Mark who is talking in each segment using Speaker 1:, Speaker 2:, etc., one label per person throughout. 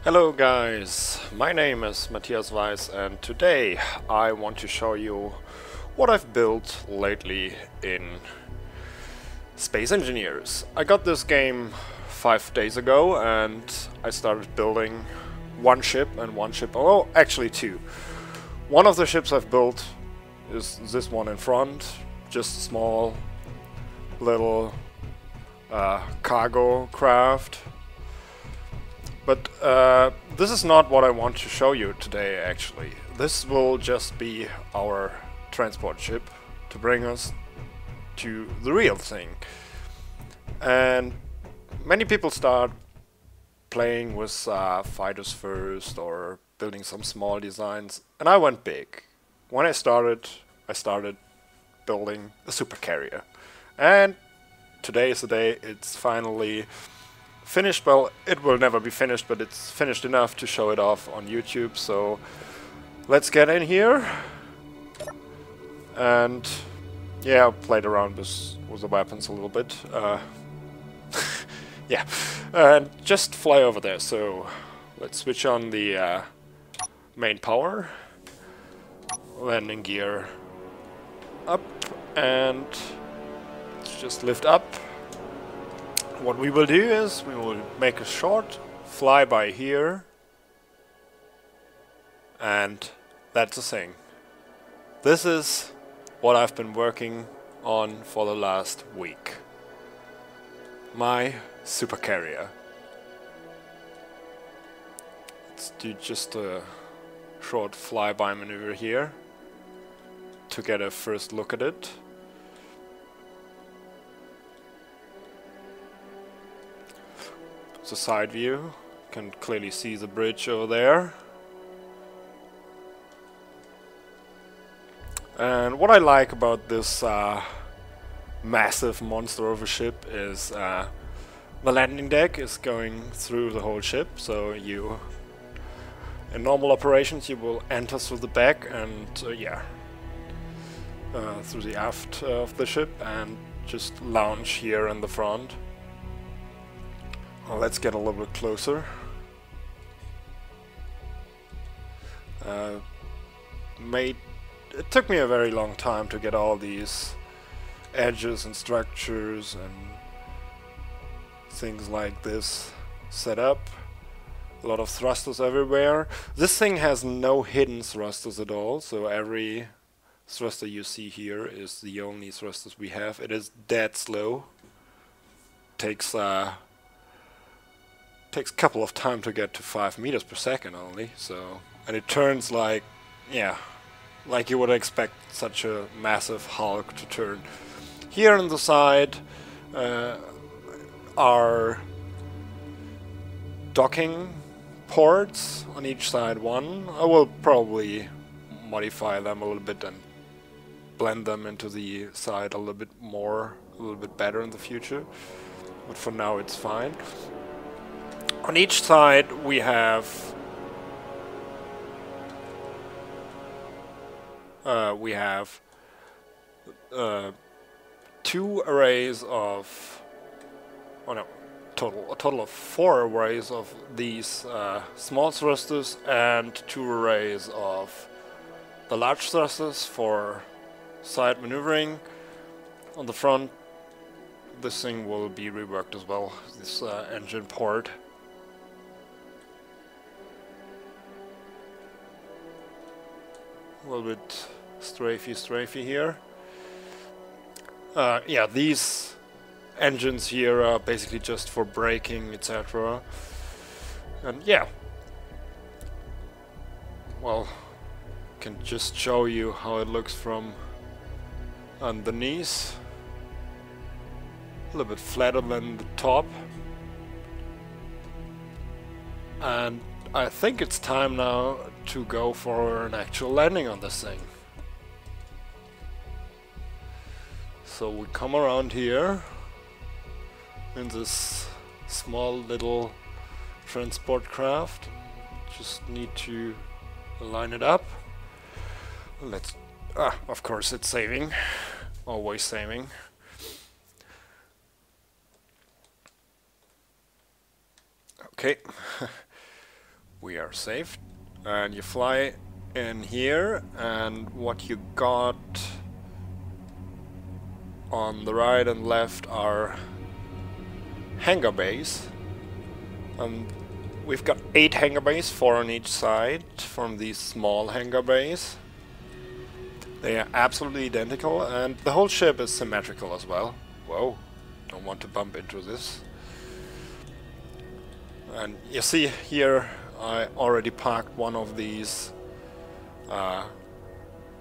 Speaker 1: Hello guys, my name is Matthias Weiss and today I want to show you what I've built lately in Space Engineers. I got this game 5 days ago and I started building one ship, oh actually two. One of the ships I've built is this one in front, just a small little cargo craft. But this is not what I want to show you today, actually. This will just be our transport ship to bring us to the real thing. And many people start playing with fighters first or building some small designs, and I went big. When I started building a supercarrier. And today is the day it's finally finished. Well, it will never be finished, but it's finished enough to show it off on YouTube, so let's get in here. And yeah, I played around with the weapons a little bit. Yeah, and just fly over there. So let's switch on the main power, landing gear up, and let's just lift up. What we will do is we will make a short flyby here, and that's the thing. This is what I've been working on for the last week. My supercarrier. Let's do just a short flyby maneuver here to get a first look at it. The side view, you can clearly see the bridge over there. And what I like about this massive monster of a ship is the landing deck is going through the whole ship, so you, in normal operations, you will enter through the back and through the aft of the ship and just lounge here in the front. Well, let's get a little bit closer. It took me a very long time to get all these edges and structures and things like this set up. A lot of thrusters everywhere. This thing has no hidden thrusters at all, so every thruster you see here is the only thrusters we have. It is dead slow. Takes a couple of time to get to 5 meters per second only, so, and it turns like, yeah, like you would expect such a massive Hulk to turn. Here on the side are docking ports, on each side one. I will probably modify them a little bit and blend them into the side a little bit more, a little bit better in the future, but for now it's fine. On each side we have two arrays of, oh no, a total of 4 arrays of these small thrusters and 2 arrays of the large thrusters for side maneuvering. On the front, this thing will be reworked as well, this engine port. A little bit strafey here. Yeah, these engines here are basically just for braking, etc. And yeah, well, can just show you how it looks from underneath. A little bit flatter than the top. And I think it's time now to go for an actual landing on this thing. So we come around here in this small little transport craft. Just need to line it up. Let's, of course it's saving, always saving. Okay. we are safe. And you fly in here, and what you got on the right and left are hangar bays. We've got 8 hangar bays, 4 on each side from these small hangar bays. They are absolutely identical, and the whole ship is symmetrical as well. Whoa, don't want to bump into this. And you see here, I already parked one of these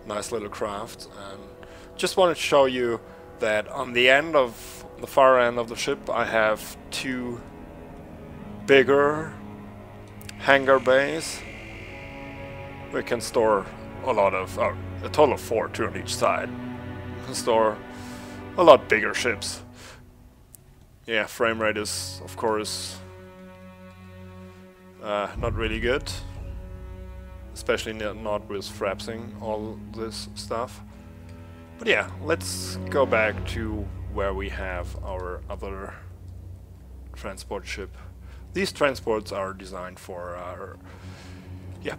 Speaker 1: nice little crafts, and just wanted to show you that on the end of the far end of the ship I have 2 bigger hangar bays. We can store a lot of, a total of 4, 2 on each side. We can store a lot bigger ships. Yeah, frame rate is of course not really good, especially not with frapsing all this stuff. But yeah, let's go back to where we have our other transport ship. These transports are designed for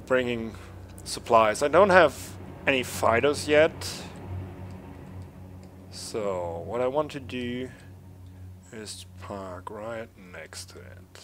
Speaker 1: bringing supplies. I don't have any fighters yet, so what I want to do is park right next to it.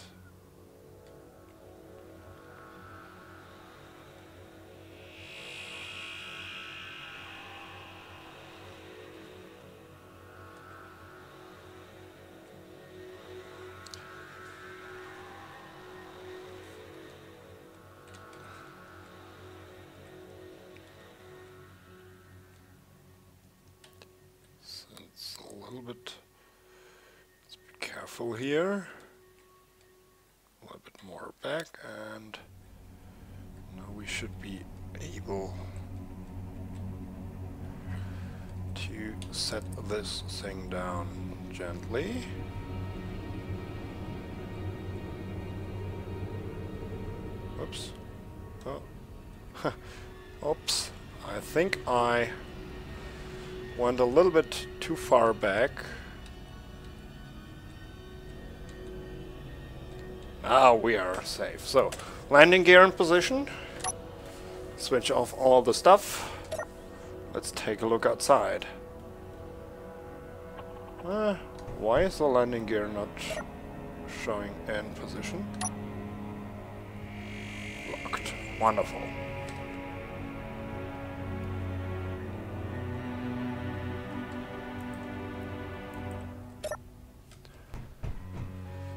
Speaker 1: Let's be careful here. A little bit more back, and now we should be able to set this thing down gently. Oops. Oh. Oops. I think I went a little bit too far back. Now we are safe. So, landing gear in position. Switch off all the stuff. Let's take a look outside. Why is the landing gear not showing in position? Locked. Wonderful.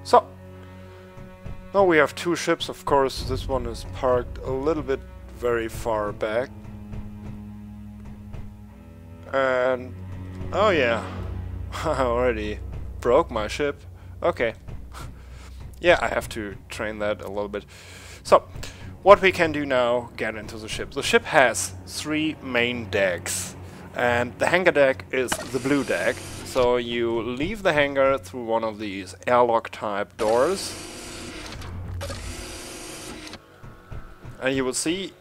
Speaker 1: So, now we have 2 ships, of course. This one is parked a little bit very far back. And, oh yeah, I already broke my ship. Okay. Yeah, I have to train that a little bit. So, what we can do now, get into the ship. The ship has 3 main decks, and the hangar deck is the blue deck. So you leave the hangar through one of these airlock type doors, and you will see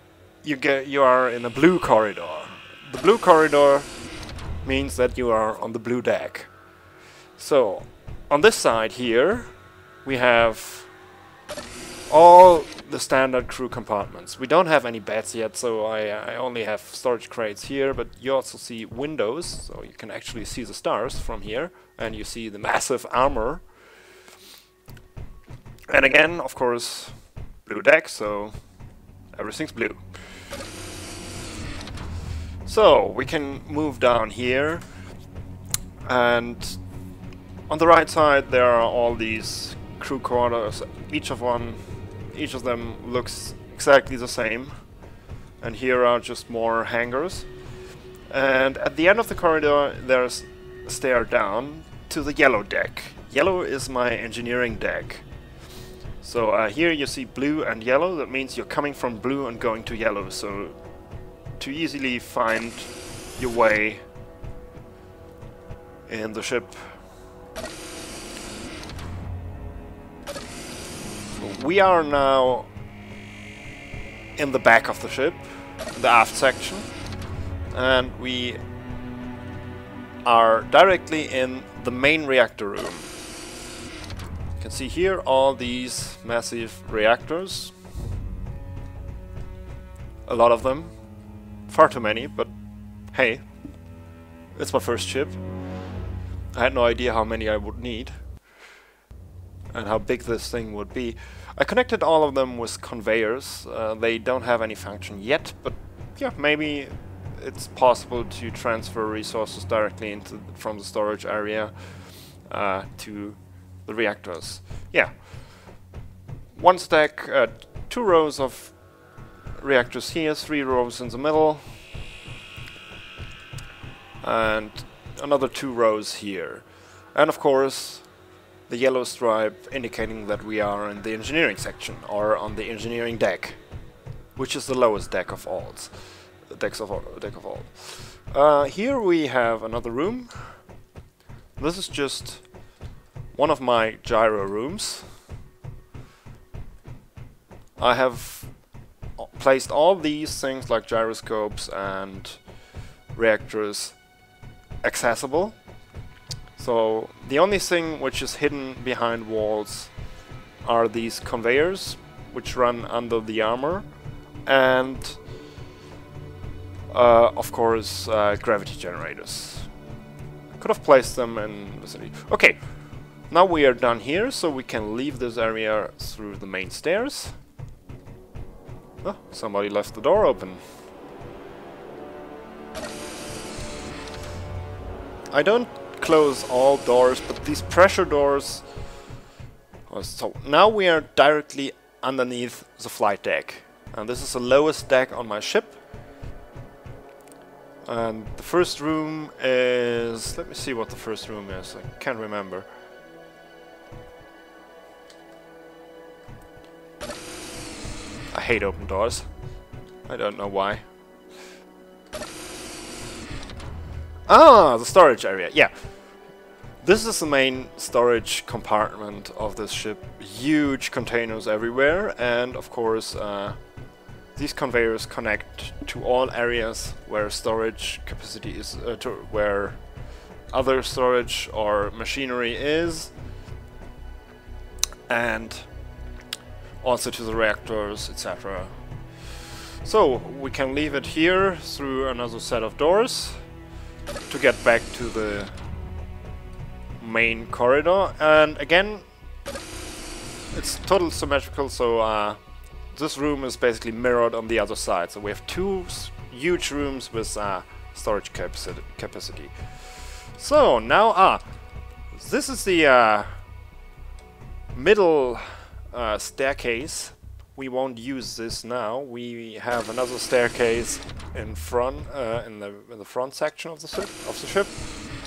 Speaker 1: you are in a blue corridor. The blue corridor means that you are on the blue deck. So on this side here we have all the standard crew compartments. We don't have any beds yet, so I only have storage crates here, but you also see windows, so you can actually see the stars from here, and you see the massive armor. And again, of course, blue deck, so everything's blue. So we can move down here, and on the right side there are all these crew quarters. Each of them looks exactly the same, and here are just more hangars. And at the end of the corridor there's a stair down to the yellow deck. Yellow is my engineering deck. So here you see blue and yellow. That means you're coming from blue and going to yellow, so to easily find your way in the ship. We are now in the back of the ship, the aft section, and we are directly in the main reactor room. You can see here all these massive reactors. A lot of them. Far too many, but hey, it's my first ship. I had no idea how many I would need and how big this thing would be. I connected all of them with conveyors. They don't have any function yet, but yeah, maybe it's possible to transfer resources directly from the storage area to the reactors. Yeah, one stack, 2 rows of reactors here, 3 rows in the middle, and another 2 rows here. And of course the yellow stripe indicating that we are in the engineering section, or on the engineering deck, which is the lowest deck of all. Here we have another room. This is just one of my gyro rooms. I have placed all these things like gyroscopes and reactors accessible. So the only thing which is hidden behind walls are these conveyors which run under the armor, and of course gravity generators. Could have placed them in the city. Okay, now we are done here, so we can leave this area through the main stairs. Oh, somebody left the door open. I don't close all doors, but these pressure doors... So now we are directly underneath the flight deck. And this is the lowest deck on my ship. And the first room is... Let me see what the first room is. I can't remember. I hate open doors. I don't know why. Ah, the storage area. Yeah. This is the main storage compartment of this ship. Huge containers everywhere, and of course these conveyors connect to all areas where storage capacity is, where other storage or machinery is, and also to the reactors, etc. So we can leave it here through another set of doors to get back to the main corridor. And again, it's total symmetrical, so this room is basically mirrored on the other side. So we have 2 huge rooms with storage capacity. So now, this is the middle staircase. We won't use this now. We have another staircase in front, in the front section of the ship,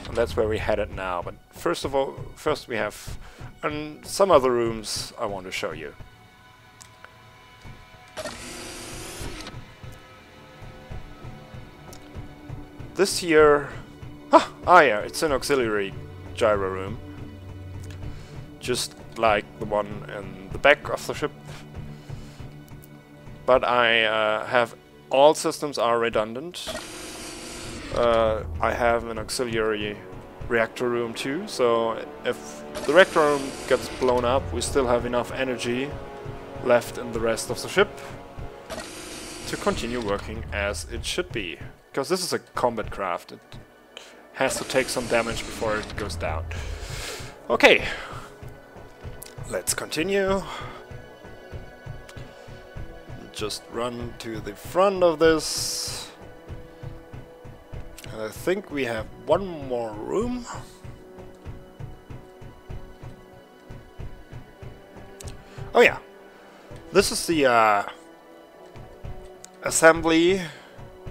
Speaker 1: and that's where we headed now. But first we have some other rooms I want to show you. This here, yeah, it's an auxiliary gyro room, just like the one in the back of the ship. But I have all systems are redundant. I have an auxiliary reactor room too, so if the reactor room gets blown up, we still have enough energy left in the rest of the ship to continue working as it should be. Because this is a combat craft, it has to take some damage before it goes down. Okay, let's continue. Just run to the front of this. And I think we have one more room. Oh yeah, this is the assembly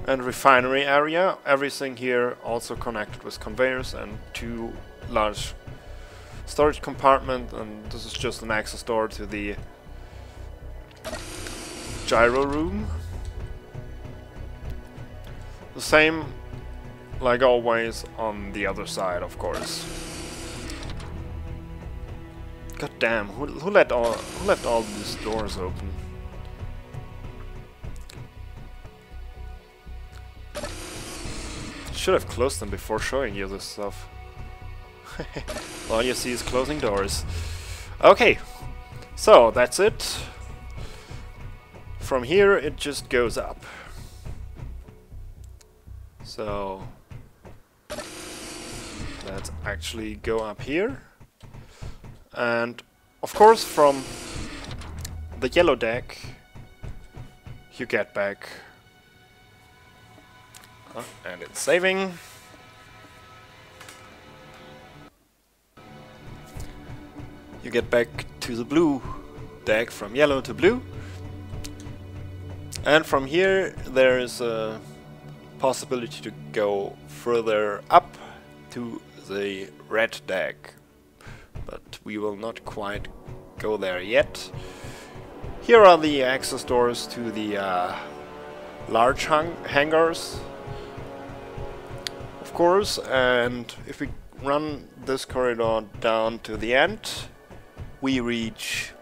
Speaker 1: and refinery area. Everything here also connected with conveyors and 2 large storage compartments, and this is just an access door to the gyro room. The same like always on the other side, of course. God damn, who left all these doors open? Should have closed them before showing you this stuff. All you see is closing doors. Okay, so that's it. from here it just goes up. So let's actually go up here. And of course from the yellow deck you get back, and it's saving. You get back to the blue deck from yellow to blue, and from here there is a possibility to go further up to the red deck, but we will not quite go there yet. Here are the access doors to the large hangars, of course, and if we run this corridor down to the end, we reach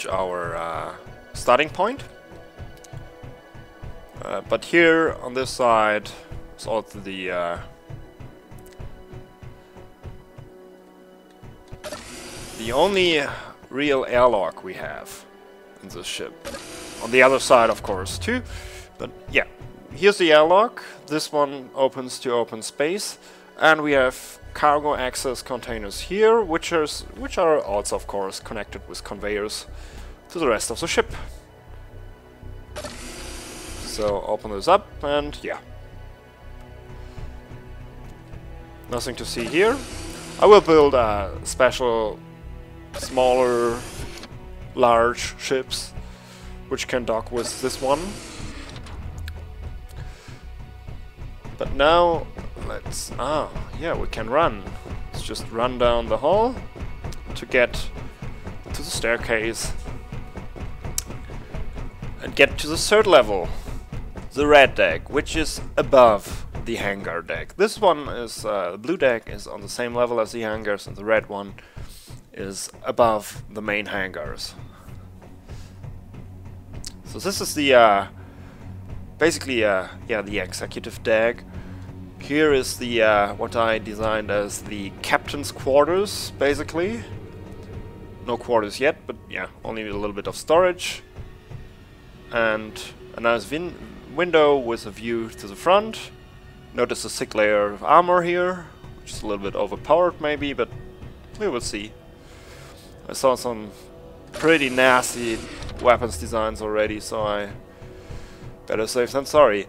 Speaker 1: our starting point. But here on this side is also the only real airlock we have in this ship. On the other side, of course, too. But yeah, here's the airlock. This one opens to open space, and we have cargo access containers here, which are also, of course, connected with conveyors to the rest of the ship. So open this up, and yeah, nothing to see here. I will build a special smaller large ships which can dock with this one. But now let's yeah, we can run. Let's just run down the hall to get to the staircase and get to the third level, the red deck, which is above the hangar deck. This one is the blue deck is on the same level as the hangars, and the red one is above the main hangars. So this is the basically yeah, the executive deck. Here is the what I designed as the captain's quarters, basically. No quarters yet, but yeah, only a little bit of storage. And a nice window with a view to the front. Notice a thick layer of armor here, which is a little bit overpowered maybe, but we will see. I saw some pretty nasty weapons designs already, so I better safe than sorry.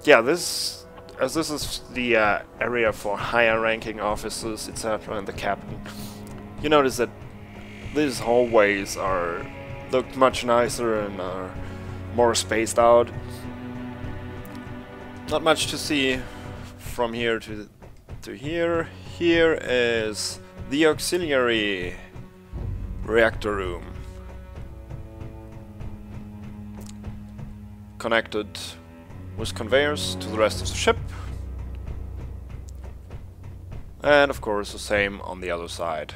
Speaker 1: Yeah, this is the area for higher ranking officers, etc., and the captain. You notice that these hallways look much nicer and are more spaced out. Not much to see from here to here. Here is the auxiliary reactor room, connected with conveyors to the rest of the ship, and of course the same on the other side.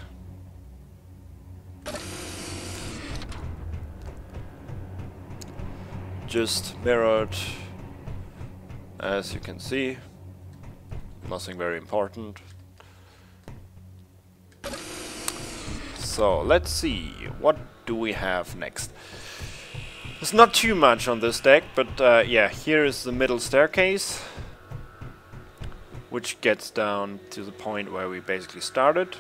Speaker 1: Just mirrored, as you can see. Nothing very important. So let's see, what do we have next? There's not too much on this deck, but yeah, here is the middle staircase, which gets down to the point where we basically started.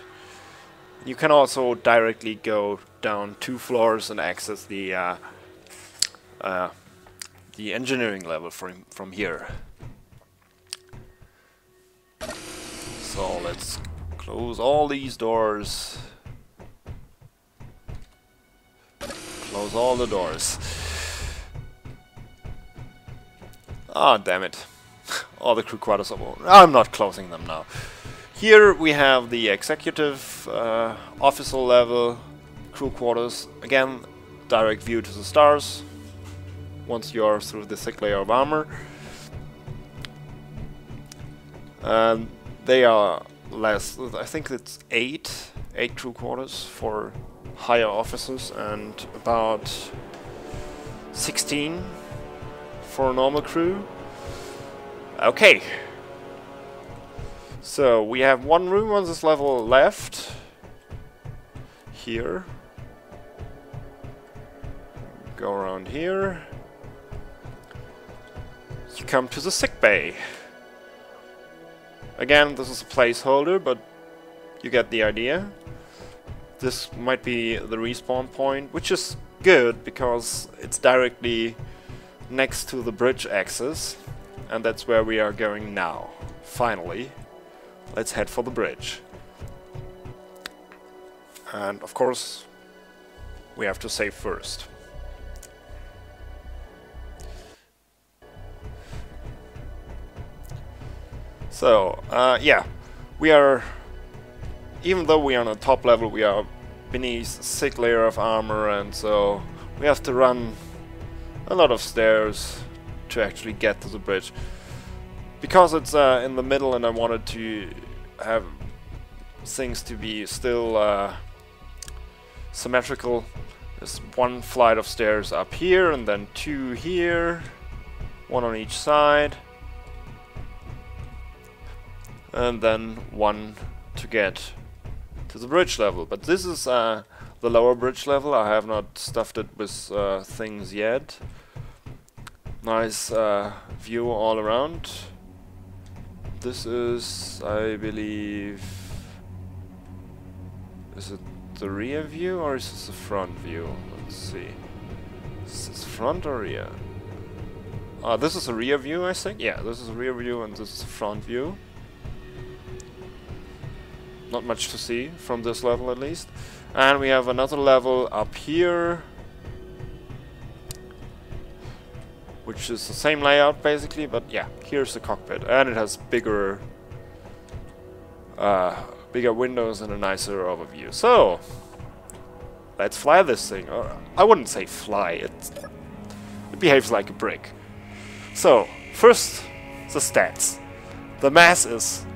Speaker 1: You can also directly go down 2 floors and access the engineering level from here. So let's close all these doors. Close all the doors. Ah, damn it. All the crew quarters are... I'm not closing them now. Here we have the executive officer level crew quarters. Again, direct view to the stars once you're through the thick layer of armor. And they are less, I think it's 8 crew quarters for higher officers and about 16 for a normal crew. Okay, so we have one room on this level left, here. Go around here. You come to the sick bay. Again, this is a placeholder, but you get the idea. This might be the respawn point, which is good because it's directly next to the bridge axis, and that's where we are going now. Finally, let's head for the bridge. And of course, we have to save first. So, yeah, we are, even though we are on the top level, we are beneath a thick layer of armor, and so we have to run a lot of stairs to actually get to the bridge. Because it's in the middle and I wanted to have things to be still symmetrical, there's one flight of stairs up here and then two here, one on each side, and then one to get to the bridge level. But this is the lower bridge level. I have not stuffed it with things yet. Nice view all around. This is, I believe, is it the rear view or is this the front view? Let's see. Is this front or rear? This is a rear view, I think. Yeah, this is a rear view and this is a front view. Not much to see from this level at least. And we have another level up here, which is the same layout basically, but yeah, here's the cockpit, and it has bigger windows and a nicer overview. So let's fly this thing. Or I wouldn't say fly, it behaves like a brick. So first, the stats. The mass is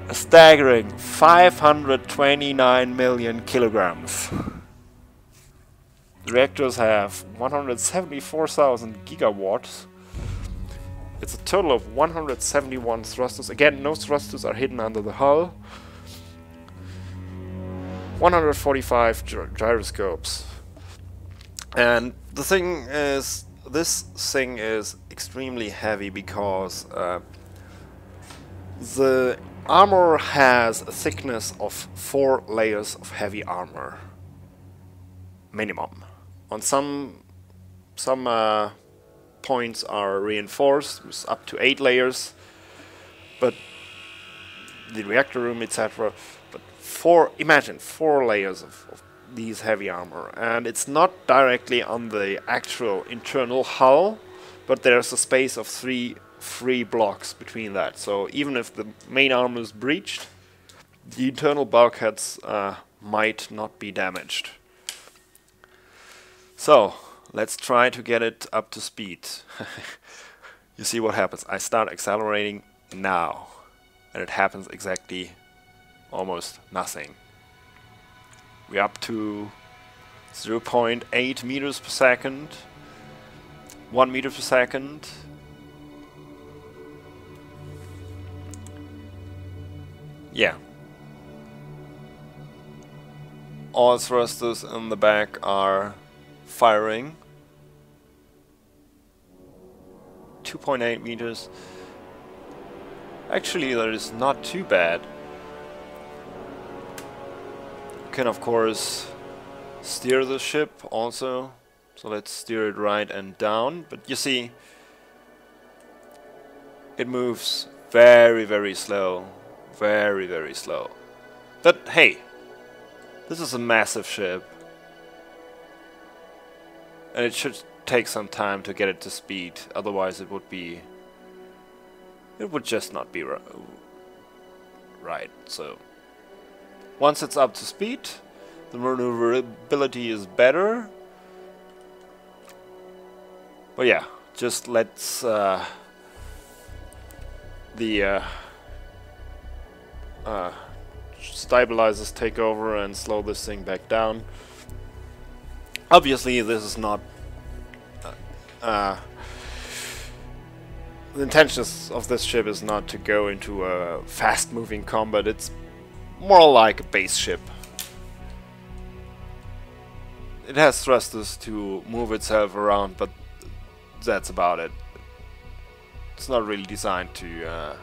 Speaker 1: a staggering 529 million kilograms. The reactors have 174,000 gigawatts. It's a total of 171 thrusters. Again, no thrusters are hidden under the hull. 145 gyroscopes. And the thing is, this thing is extremely heavy because the armor has a thickness of 4 layers of heavy armor. Minimum. On some points are reinforced with up to 8 layers, but the reactor room, etc. But imagine 4 layers of these heavy armor, and it's not directly on the actual internal hull, but there's a space of 3 free blocks between that. So even if the main armor is breached, the internal bulkheads might not be damaged. So let's try to get it up to speed. You see what happens. I start accelerating now, and it happens exactly almost nothing. We're up to 0.8 meters per second, 1 meter per second. Yeah. All thrusters in the back are firing. 2.8 meters. Actually, that is not too bad. You can of course steer the ship also. So let's steer it right and down. But you see, it moves very, very slow. Very, very slow. But hey, this is a massive ship, and it should take some time to get it to speed. Otherwise, it would just not be right. So once it's up to speed, the maneuverability is better. But yeah, just let's stabilizers take over and slow this thing back down. Obviously, this is not the intention of this ship is not to go into a fast-moving combat. It's more like a base ship. it has thrusters to move itself around, but that's about it. It's not really designed to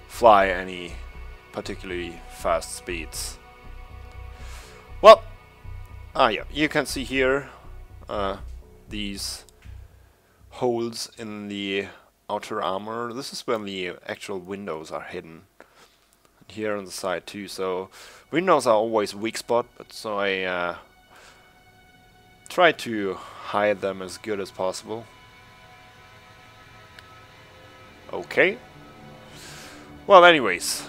Speaker 1: fly any particularly fast speeds. Well, yeah, you can see here these holes in the outer armor. This is where the actual windows are hidden. And here on the side too. So windows are always a weak spot, but so I try to hide them as good as possible. Okay. Well, anyways,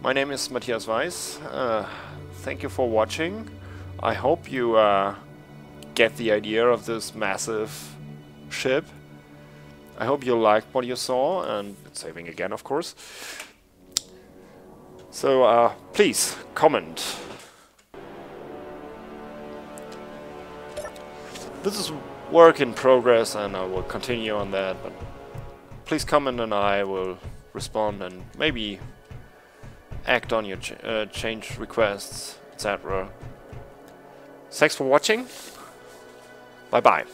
Speaker 1: my name is Matthias Weiss. Thank you for watching. I hope you get the idea of this massive ship. I hope you liked what you saw, and saving again, of course. So please comment. This is work in progress, and I will continue on that. But please comment, and I will respond and maybe act on your change requests, etc. Thanks for watching. Bye bye.